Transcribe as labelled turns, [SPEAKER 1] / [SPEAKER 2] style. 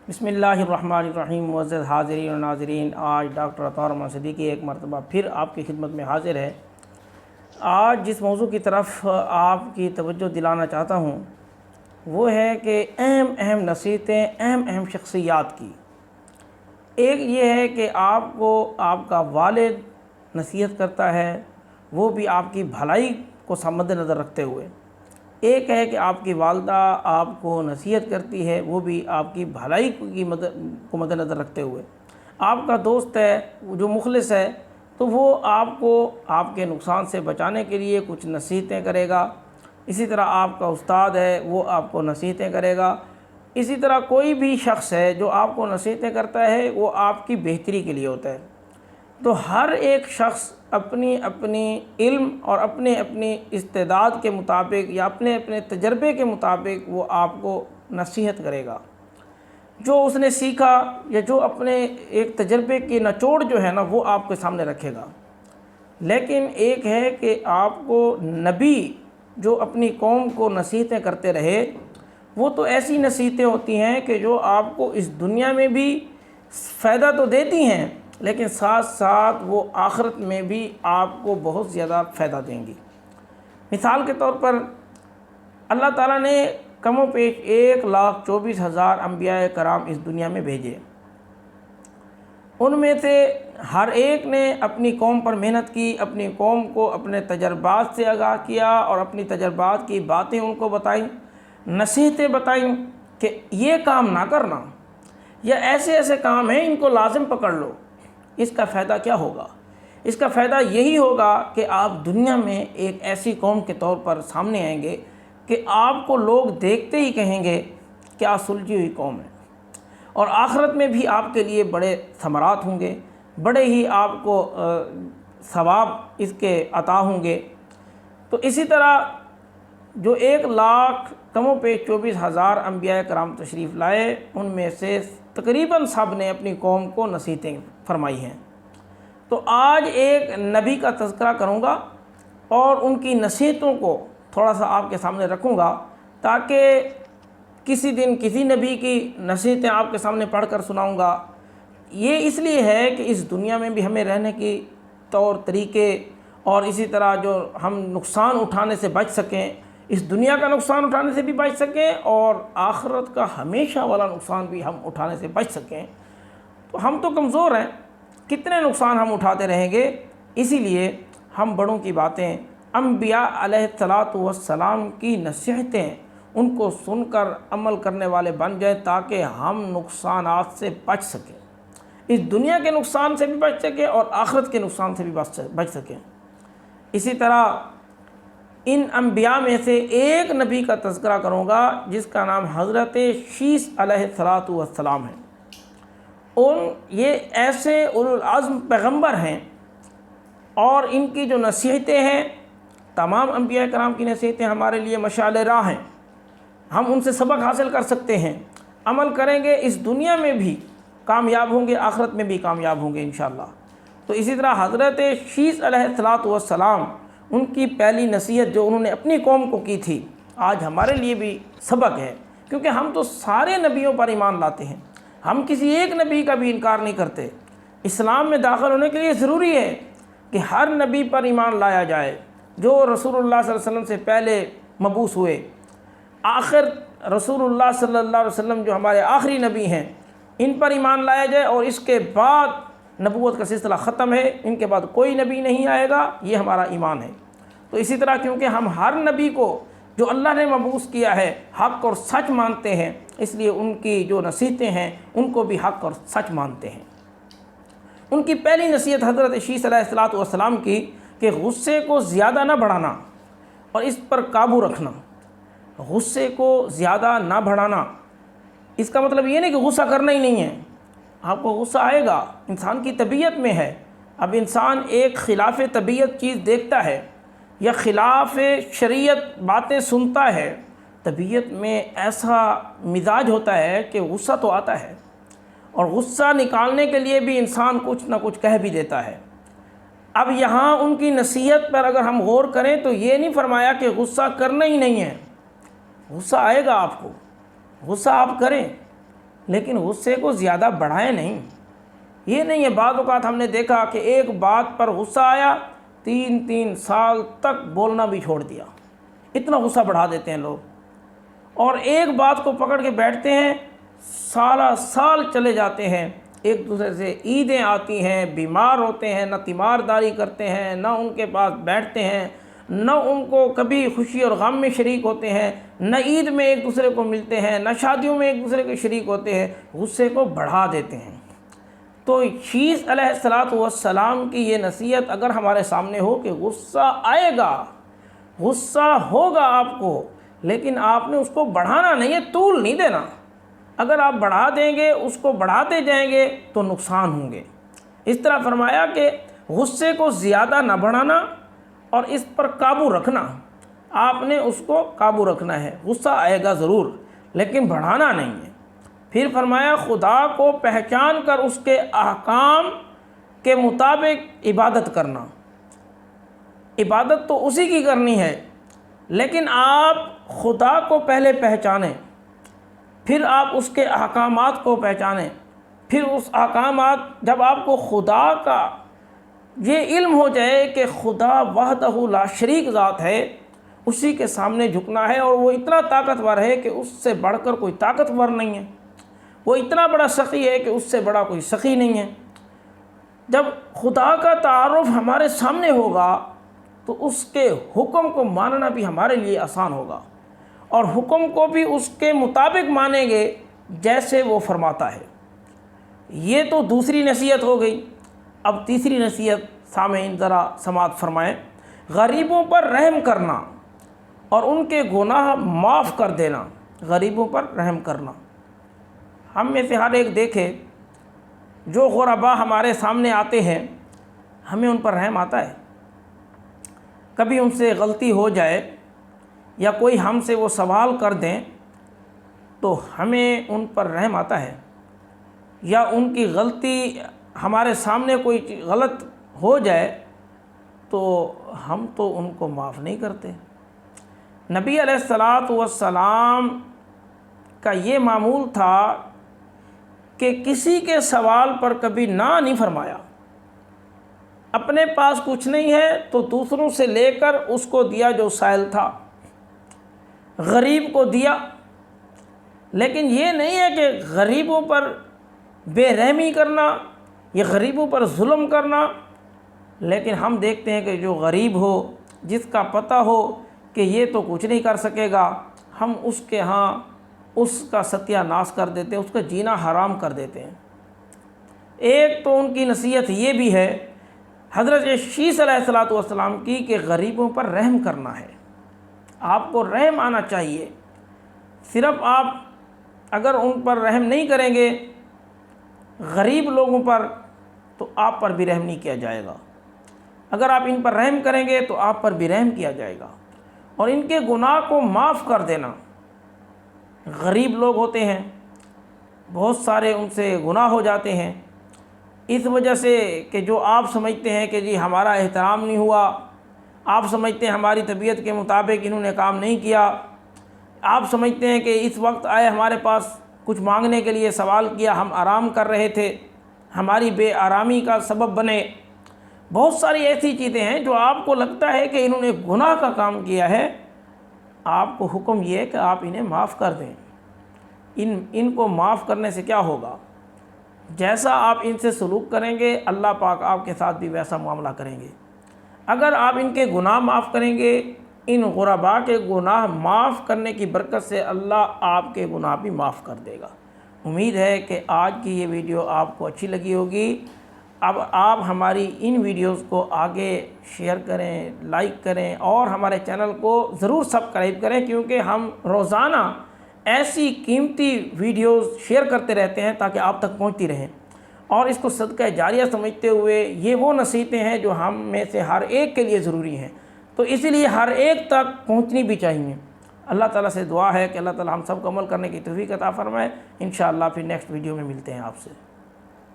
[SPEAKER 1] بسم اللہ الرحمن الرحیم۔ معزز حاضرین و ناظرین، آج ڈاکٹر عطا رحمٰن صدیقی ایک مرتبہ پھر آپ کی خدمت میں حاضر ہے۔ آج جس موضوع کی طرف آپ کی توجہ دلانا چاہتا ہوں وہ ہے کہ اہم نصیحتیں اہم شخصیات کی۔ ایک یہ ہے کہ آپ کو آپ کا والد نصیحت کرتا ہے، وہ بھی آپ کی بھلائی کو مد نظر رکھتے ہوئے۔ ایک ہے کہ آپ کی والدہ آپ کو نصیحت کرتی ہے، وہ بھی آپ کی بھلائی کو مد نظر رکھتے ہوئے۔ آپ کا دوست ہے جو مخلص ہے تو وہ آپ کو آپ کے نقصان سے بچانے کے لیے کچھ نصیحتیں کرے گا۔ اسی طرح آپ کا استاد ہے، وہ آپ کو نصیحتیں کرے گا۔ اسی طرح کوئی بھی شخص ہے جو آپ کو نصیحتیں کرتا ہے وہ آپ کی بہتری کے لیے ہوتا ہے۔ تو ہر ایک شخص اپنی علم اور اپنی استعداد کے مطابق یا اپنے تجربے کے مطابق وہ آپ کو نصیحت کرے گا۔ جو اس نے سیکھا یا جو اپنے ایک تجربے کی نچوڑ جو ہے نا وہ آپ کے سامنے رکھے گا۔ لیکن ایک ہے کہ آپ کو نبی جو اپنی قوم کو نصیحتیں کرتے رہے، وہ تو ایسی نصیحتیں ہوتی ہیں کہ جو آپ کو اس دنیا میں بھی فائدہ تو دیتی ہیں لیکن ساتھ ساتھ وہ آخرت میں بھی آپ کو بہت زیادہ فائدہ دیں گی۔ مثال کے طور پر اللہ تعالیٰ نے کم و بیش 1,24,000 انبیاء کرام اس دنیا میں بھیجے۔ ان میں سے ہر ایک نے اپنی قوم پر محنت کی، اپنی قوم کو اپنے تجربات سے آگاہ کیا اور اپنی تجربات کی باتیں ان کو بتائیں، نصیحتیں بتائیں کہ یہ کام نہ کرنا یا ایسے کام ہیں ان کو لازم پکڑ لو۔ اس کا فائدہ کیا ہوگا؟ اس کا فائدہ یہی ہوگا کہ آپ دنیا میں ایک ایسی قوم کے طور پر سامنے آئیں گے کہ آپ کو لوگ دیکھتے ہی کہیں گے کیا سلجھی ہوئی قوم ہے، اور آخرت میں بھی آپ کے لیے بڑے ثمرات ہوں گے، بڑے ہی آپ کو ثواب اس کے عطا ہوں گے۔ تو اسی طرح جو 1,24,000 انبیاء کرام تشریف لائے، ان میں سے تقریباً سب نے اپنی قوم کو نصیحتیں فرمائی ہیں۔ تو آج ایک نبی کا تذکرہ کروں گا اور ان کی نصیحتوں کو تھوڑا سا آپ کے سامنے رکھوں گا تاکہ کسی دن کسی نبی کی نصیحتیں آپ کے سامنے پڑھ کر سناؤں گا۔ یہ اس لیے ہے کہ اس دنیا میں بھی ہمیں رہنے کی طور طریقے اور اسی طرح جو ہم نقصان اٹھانے سے بچ سکیں، اس دنیا کا نقصان اٹھانے سے بھی بچ سکیں اور آخرت کا ہمیشہ والا نقصان بھی ہم اٹھانے سے بچ سکیں۔ تو ہم تو کمزور ہیں، کتنے نقصان ہم اٹھاتے رہیں گے؟ اسی لیے ہم بڑوں کی باتیں، انبیاء علیہ السلام کی نصیحتیں ان کو سن کر عمل کرنے والے بن جائیں تاکہ ہم نقصانات سے بچ سکیں، اس دنیا کے نقصان سے بھی بچ سکیں اور آخرت کے نقصان سے بھی بچ سکیں۔ اسی طرح ان انبیاء میں سے ایک نبی کا تذکرہ کروں گا جس کا نام حضرت شیث علیہ السلام ہے۔ یہ ایسے اولو العزم پیغمبر ہیں اور ان کی جو نصیحتیں ہیں، تمام انبیاء کرام کی نصیحتیں ہمارے لیے مشعل راہ ہیں، ہم ان سے سبق حاصل کر سکتے ہیں، عمل کریں گے اس دنیا میں بھی کامیاب ہوں گے، آخرت میں بھی کامیاب ہوں گے انشاءاللہ۔ تو اسی طرح حضرت شیث علیہ السلام، ان کی پہلی نصیحت جو انہوں نے اپنی قوم کو کی تھی، آج ہمارے لیے بھی سبق ہے، کیونکہ ہم تو سارے نبیوں پر ایمان لاتے ہیں، ہم کسی ایک نبی کا بھی انکار نہیں کرتے۔ اسلام میں داخل ہونے کے لیے ضروری ہے کہ ہر نبی پر ایمان لایا جائے جو رسول اللہ صلی اللہ علیہ وسلم سے پہلے مبعوث ہوئے۔ آخر رسول اللہ صلی اللہ علیہ وسلم جو ہمارے آخری نبی ہیں، ان پر ایمان لایا جائے، اور اس کے بعد نبوت کا سلسلہ ختم ہے، ان کے بعد کوئی نبی نہیں آئے گا، یہ ہمارا ایمان ہے۔ تو اسی طرح کیونکہ ہم ہر نبی کو جو اللہ نے مبعوث کیا ہے حق اور سچ مانتے ہیں، اس لیے ان کی جو نصیحتیں ہیں ان کو بھی حق اور سچ مانتے ہیں۔ ان کی پہلی نصیحت حضرت شیث علیہ السلام کی کہ غصے کو زیادہ نہ بڑھانا اور اس پر قابو رکھنا۔ غصے کو زیادہ نہ بڑھانا، اس کا مطلب یہ نہیں کہ غصہ کرنا ہی نہیں ہے، آپ کو غصہ آئے گا، انسان کی طبیعت میں ہے۔ اب انسان ایک خلاف طبیعت چیز دیکھتا ہے یا خلاف شریعت باتیں سنتا ہے، طبیعت میں ایسا مزاج ہوتا ہے کہ غصہ تو آتا ہے، اور غصہ نکالنے کے لیے بھی انسان کچھ نہ کچھ کہہ بھی دیتا ہے۔ اب یہاں ان کی نصیحت پر اگر ہم غور کریں تو یہ نہیں فرمایا کہ غصہ کرنا ہی نہیں ہے، غصہ آئے گا آپ کو، غصہ آپ کریں، لیکن غصے کو زیادہ بڑھائیں نہیں۔ یہ نہیں ہے، بعض اوقات ہم نے دیکھا کہ ایک بات پر غصہ آیا 3 سال تک بولنا بھی چھوڑ دیا، اتنا غصہ بڑھا دیتے ہیں لوگ، اور ایک بات کو پکڑ کے بیٹھتے ہیں، سالہ سال چلے جاتے ہیں، ایک دوسرے سے عیدیں آتی ہیں، بیمار ہوتے ہیں، نہ تیمارداری کرتے ہیں، نہ ان کے پاس بیٹھتے ہیں، نہ ان کو کبھی خوشی اور غم میں شریک ہوتے ہیں، نہ عید میں ایک دوسرے کو ملتے ہیں، نہ شادیوں میں ایک دوسرے کے شریک ہوتے ہیں، غصے کو بڑھا دیتے ہیں۔ تو شیس علیہ السلام کی یہ نصیحت اگر ہمارے سامنے ہو کہ غصہ آئے گا، غصہ ہوگا آپ کو، لیکن آپ نے اس کو بڑھانا نہیں ہے، طول نہیں دینا۔ اگر آپ بڑھا دیں گے، اس کو بڑھاتے جائیں گے تو نقصان ہوں گے۔ اس طرح فرمایا کہ غصے کو زیادہ نہ بڑھانا اور اس پر قابو رکھنا، آپ نے اس کو قابو رکھنا ہے۔ غصہ آئے گا ضرور لیکن بڑھانا نہیں ہے۔ پھر فرمایا خدا کو پہچان کر اس کے احکام کے مطابق عبادت کرنا۔ عبادت تو اسی کی کرنی ہے، لیکن آپ خدا کو پہلے پہچانیں، پھر آپ اس کے احکامات کو پہچانیں، پھر اس احکامات جب آپ کو خدا کا یہ علم ہو جائے کہ خدا وحدہ لا شریک ذات ہے، اسی کے سامنے جھکنا ہے، اور وہ اتنا طاقتور ہے کہ اس سے بڑھ کر کوئی طاقتور نہیں ہے، وہ اتنا بڑا سخی ہے کہ اس سے بڑا کوئی سخی نہیں ہے۔ جب خدا کا تعارف ہمارے سامنے ہوگا تو اس کے حکم کو ماننا بھی ہمارے لیے آسان ہوگا، اور حکم کو بھی اس کے مطابق مانیں گے جیسے وہ فرماتا ہے۔ یہ تو دوسری نصیحت ہو گئی۔ اب تیسری نصیحت سامعین ذرا سماعت فرمائیں۔ غریبوں پر رحم کرنا اور ان کے گناہ معاف کر دینا۔ غریبوں پر رحم کرنا، ہم میں سے ہر ایک دیکھے جو غربا ہمارے سامنے آتے ہیں، ہمیں ان پر رحم آتا ہے۔ کبھی ان سے غلطی ہو جائے یا کوئی ہم سے وہ سوال کر دیں تو ہمیں ان پر رحم آتا ہے، یا ان کی غلطی ہمارے سامنے کوئی غلط ہو جائے تو ہم تو ان کو معاف نہیں کرتے۔ نبی علیہ السلام کا یہ معمول تھا کہ کسی کے سوال پر کبھی نہ نہیں فرمایا۔ اپنے پاس کچھ نہیں ہے تو دوسروں سے لے کر اس کو دیا جو سائل تھا، غریب کو دیا۔ لیکن یہ نہیں ہے کہ غریبوں پر بے رحمی کرنا یا غریبوں پر ظلم کرنا۔ لیکن ہم دیکھتے ہیں کہ جو غریب ہو، جس کا پتہ ہو کہ یہ تو کچھ نہیں کر سکے گا، ہم اس کے ہاں اس کا ستیہ ناش کر دیتے ہیں، اس کا جینا حرام کر دیتے ہیں۔ ایک تو ان کی نصیحت یہ بھی ہے حضرت شیس علیہ السلام کی کہ غریبوں پر رحم کرنا ہے، آپ کو رحم آنا چاہیے۔ صرف آپ اگر ان پر رحم نہیں کریں گے، غریب لوگوں پر، تو آپ پر بھی رحم نہیں کیا جائے گا۔ اگر آپ ان پر رحم کریں گے تو آپ پر بھی رحم کیا جائے گا۔ اور ان کے گناہ کو معاف کر دینا۔ غریب لوگ ہوتے ہیں، بہت سارے ان سے گناہ ہو جاتے ہیں، اس وجہ سے کہ جو آپ سمجھتے ہیں کہ جی ہمارا احترام نہیں ہوا، آپ سمجھتے ہیں ہماری طبیعت کے مطابق انہوں نے کام نہیں کیا، آپ سمجھتے ہیں کہ اس وقت آئے ہمارے پاس کچھ مانگنے کے لیے، سوال کیا، ہم آرام کر رہے تھے، ہماری بے آرامی کا سبب بنے۔ بہت ساری ایسی چیزیں ہیں جو آپ کو لگتا ہے کہ انہوں نے گناہ کا کام کیا ہے، آپ کو حکم یہ ہے کہ آپ انہیں معاف کر دیں۔ ان کو معاف کرنے سے کیا ہوگا؟ جیسا آپ ان سے سلوک کریں گے، اللہ پاک آپ کے ساتھ بھی ویسا معاملہ کریں گے۔ اگر آپ ان کے گناہ معاف کریں گے، ان غرباء کے گناہ معاف کرنے کی برکت سے اللہ آپ کے گناہ بھی معاف کر دے گا۔ امید ہے کہ آج کی یہ ویڈیو آپ کو اچھی لگی ہوگی۔ اب آپ ہماری ان ویڈیوز کو آگے شیئر کریں، لائک کریں، اور ہمارے چینل کو ضرور سبسکرائب کریں، کیونکہ ہم روزانہ ایسی قیمتی ویڈیوز شیئر کرتے رہتے ہیں تاکہ آپ تک پہنچتی رہیں۔ اور اس کو صدقہ جاریہ سمجھتے ہوئے یہ وہ نصیحتیں ہیں جو ہم میں سے ہر ایک کے لیے ضروری ہیں، تو اسی لیے ہر ایک تک پہنچنی بھی چاہیے۔ اللہ تعالیٰ سے دعا ہے کہ اللہ تعالیٰ ہم سب کو عمل کرنے کی توفیق عطا فرمائے۔ انشاءاللہ پھر نیکسٹ ویڈیو میں ملتے ہیں آپ سے۔